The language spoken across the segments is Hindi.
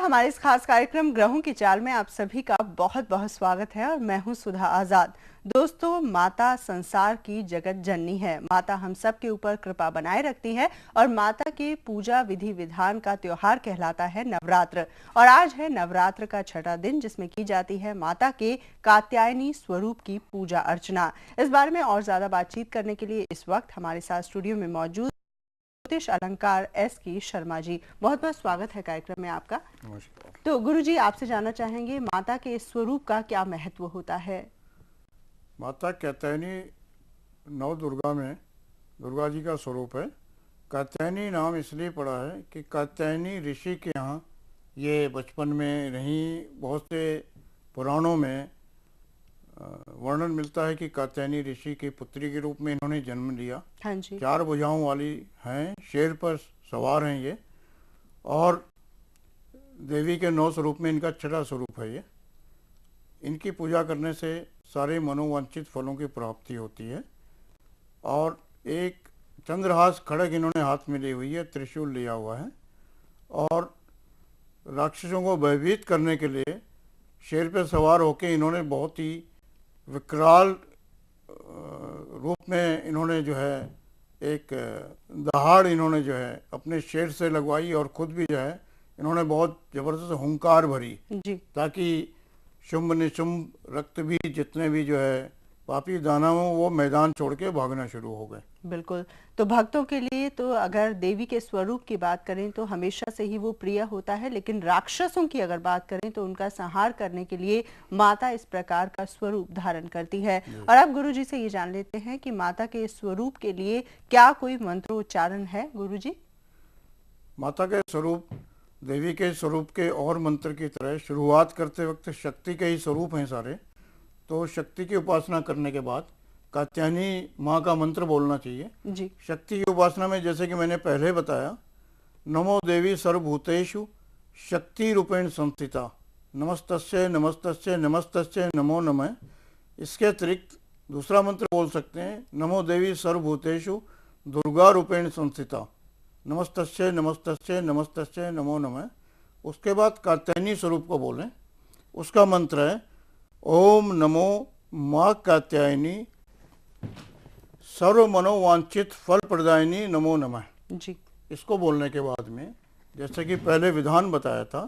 हमारे इस खास कार्यक्रम ग्रहों की चाल में आप सभी का बहुत बहुत स्वागत है और मैं हूं सुधा आजाद। दोस्तों, माता संसार की जगत जननी है। माता हम सब के ऊपर कृपा बनाए रखती है और माता के पूजा विधि विधान का त्योहार कहलाता है नवरात्र। और आज है नवरात्र का छठा दिन, जिसमें की जाती है माता के कात्यायनी स्वरूप की पूजा अर्चना। इस बारे में और ज्यादा बातचीत करने के लिए इस वक्त हमारे साथ स्टूडियो में मौजूद ज्योतिष अलंकार एस की शर्मा जी, बहुत बहुत स्वागत है कार्यक्रम में आपका। तो गुरु जी, आपसे जानना चाहेंगे माता के इस स्वरूप का क्या महत्व होता है? माता कात्यायनी नव दुर्गा में दुर्गा जी का स्वरूप है। कात्यायनी नाम इसलिए पड़ा है कि कात्यायनी ऋषि के यहाँ ये बचपन में रहीं। बहुत से पुराणों में वर्णन मिलता है कि कात्यायनी ऋषि की पुत्री के रूप में इन्होंने जन्म लिया। हाँ जी। 4 भुजाओं वाली हैं, शेर पर सवार हैं ये, और देवी के 9 स्वरूप में इनका छठा स्वरूप है ये। इनकी पूजा करने से सारे मनोवांछित फलों की प्राप्ति होती है। और एक चंद्रहास खड़ग इन्होंने हाथ में ली हुई है, त्रिशूल लिया हुआ है, और राक्षसों को भयभीत करने के लिए शेर पर सवार होकर इन्होंने बहुत ही विकराल रूप में इन्होंने जो है एक दहाड़ इन्होंने जो है अपने शेर से लगवाई, और खुद भी जो है इन्होंने बहुत जबरदस्त हुंकार भरी जी। ताकि शुंभ निशुंभ रक्त भी जितने भी जो है पापी दानव वो मैदान छोड़ के भागना शुरू हो गए। बिल्कुल। तो भक्तों के लिए तो अगर देवी के स्वरूप की बात करें तो हमेशा से ही वो प्रिय होता है, लेकिन राक्षसों की अगर बात करें तो उनका संहार करने के लिए माता इस प्रकार का स्वरूप धारण करती है। और अब गुरु जी से ये जान लेते हैं कि माता के स्वरूप के लिए क्या कोई मंत्रोच्चारण है गुरु जी? माता के स्वरूप देवी के स्वरूप के और मंत्र की तरह शुरुआत करते वक्त शक्ति के ही स्वरूप हैं सारे। तो शक्ति की उपासना करने के बाद कात्यायनी माँ का मंत्र बोलना चाहिए जी। शक्ति की उपासना में, जैसे कि मैंने पहले बताया, नमो देवी सर्वभूतेषु शक्ति रूपेण संस्थिता, नमस्तस्यै नमस्तस्यै नमस्तस्यै नमो नमः। इसके अतिरिक्त दूसरा मंत्र बोल सकते हैं, नमो देवी सर्वभूतेषु दुर्गा रूपेण संस्थिता, नमस्तस्यै नमस्तस्यै नमस्तस्यै नमो नमः। उसके बाद कात्यायनी स्वरूप को बोलें। उसका मंत्र है ओम नमो माँ कात्यायनी सर्व मनोवांछित फल प्रदायिनी नमो नमः जी। इसको बोलने के बाद में, जैसे कि पहले विधान बताया था,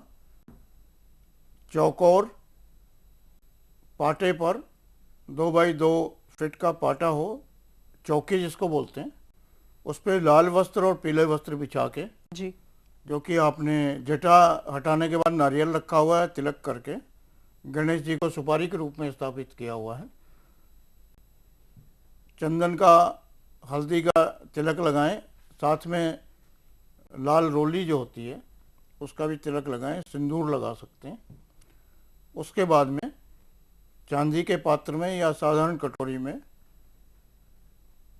चौकोर पाटे पर 2 बाई 2 फीट का पाटा हो, चौकी जिसको बोलते हैं, उस पर लाल वस्त्र और पीले वस्त्र बिछा के जी, जो कि आपने जटा हटाने के बाद नारियल रखा हुआ है तिलक करके, गणेश जी को सुपारी के रूप में स्थापित किया हुआ है, चंदन का हल्दी का तिलक लगाएं, साथ में लाल रोली जो होती है उसका भी तिलक लगाएं, सिंदूर लगा सकते हैं। उसके बाद में चांदी के पात्र में या साधारण कटोरी में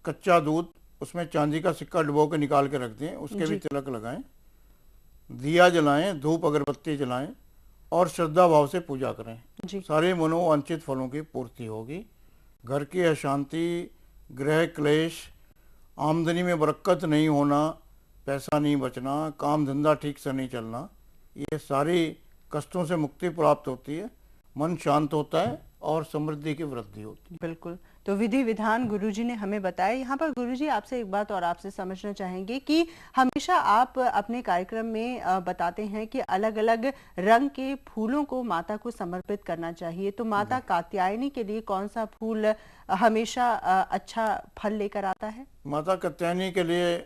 कच्चा दूध, उसमें चांदी का सिक्का डुबो के निकाल के रख दें, उसके भी तिलक लगाएं, दिया जलाएं, धूप अगरबत्ती जलाएं और श्रद्धा भाव से पूजा करें। सारे मनोवांछित फलों की पूर्ति होगी। घर की अशांति, गृह क्लेश, आमदनी में बरकत नहीं होना, पैसा नहीं बचना, काम धंधा ठीक से नहीं चलना, ये सारी कष्टों से मुक्ति प्राप्त होती है, मन शांत होता है और समृद्धि की वृद्धि होती है। बिल्कुल। तो विधि विधान गुरुजी ने हमें बताया। यहाँ पर गुरुजी आपसे एक बात और आपसे समझना चाहेंगे कि हमेशा आप अपने कार्यक्रम में बताते हैं कि अलग अलग रंग के फूलों को माता को समर्पित करना चाहिए। तो माता कात्यायनी के लिए कौन सा फूल हमेशा अच्छा फल लेकर आता है? माता कात्यायनी के लिए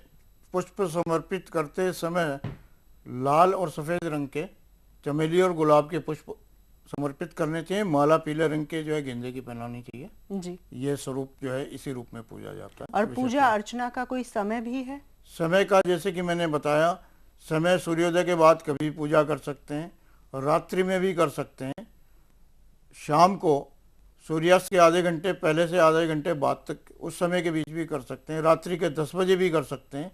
पुष्प समर्पित करते समय लाल और सफ़ेद रंग के चमेली और गुलाब के पुष्प समर्पित करने चाहिए। माला पीले रंग के जो है गेंदे की पहनानी चाहिए जी। ये स्वरूप जो है इसी रूप में पूजा जाता है। और पूजा अर्चना का कोई समय भी है? समय का जैसे कि मैंने बताया, समय सूर्योदय के बाद कभी पूजा कर सकते हैं, रात्रि में भी कर सकते हैं, शाम को सूर्यास्त के आधे घंटे पहले से आधे घंटे बाद तक उस समय के बीच भी कर सकते हैं, रात्रि के 10 बजे भी कर सकते हैं,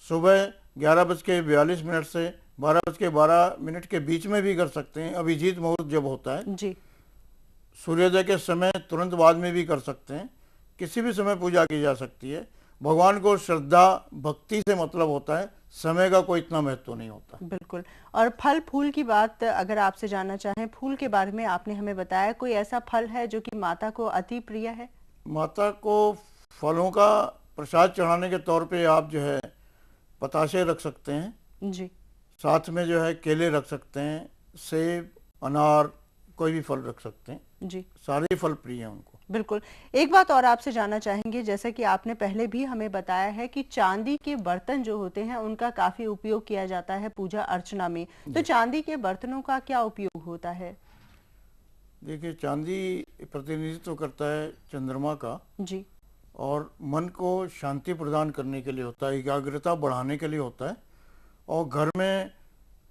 सुबह 11:42 से 12:12 के बीच में भी कर सकते हैं, अभिजीत मुहूर्त जब होता है जी, सूर्योदय के समय तुरंत बाद में भी कर सकते हैं। किसी भी समय पूजा की जा सकती है। भगवान को श्रद्धा भक्ति से मतलब होता है, समय का कोई इतना महत्व नहीं होता। बिल्कुल। और फल फूल की बात अगर आपसे जानना चाहें, फूल के बारे में आपने हमें बताया, कोई ऐसा फल है जो कि माता को अति प्रिय है? माता को फलों का प्रसाद चढ़ाने के तौर पे आप जो है पतासे रख सकते हैं, जी। साथ में जो है केले रख सकते हैं, सेब, अनार, कोई भी फल रख सकते हैं। जी। सारे फल प्रिय हैं उनको। बिल्कुल। एक बात और आपसे जानना चाहेंगे, जैसा कि आपने पहले भी हमें बताया है कि चांदी के बर्तन जो होते हैं उनका काफी उपयोग किया जाता है पूजा अर्चना में, तो चांदी के बर्तनों का क्या उपयोग होता है? देखिए, चांदी प्रतिनिधित्व करता है चंद्रमा का, जी। और मन को शांति प्रदान करने के लिए होता है, एकाग्रता बढ़ाने के लिए होता है, और घर में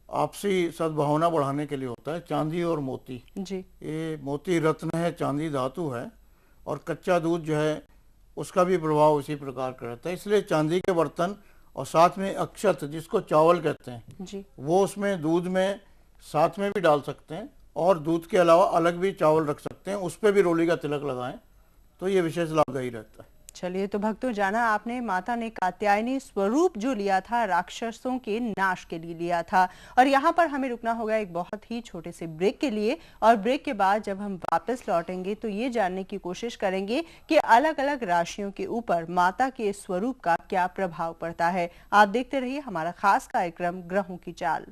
आपसी सद्भावना बढ़ाने के लिए होता है। चांदी और मोती, जी। ये मोती रत्न है, चांदी धातु है, और कच्चा दूध जो है उसका भी प्रभाव उसी प्रकार का रहता है। इसलिए चांदी के बर्तन, और साथ में अक्षत जिसको चावल कहते हैं, जी। वो उसमें दूध में साथ में भी डाल सकते हैं, और दूध के अलावा अलग भी चावल रख सकते हैं, उस पर भी रोली का तिलक लगाएं, तो ये विशेष लाभदायी रहता है। चलिए, तो भक्तों, जाना आपने माता ने कात्यायनी स्वरूप जो लिया था राक्षसों के नाश के लिए लिया था। और यहाँ पर हमें रुकना होगा एक बहुत ही छोटे से ब्रेक के लिए, और ब्रेक के बाद जब हम वापस लौटेंगे तो ये जानने की कोशिश करेंगे कि अलग अलग राशियों के ऊपर माता के स्वरूप का क्या प्रभाव पड़ता है। आप देखते रहिए हमारा खास कार्यक्रम ग्रहों की चाल।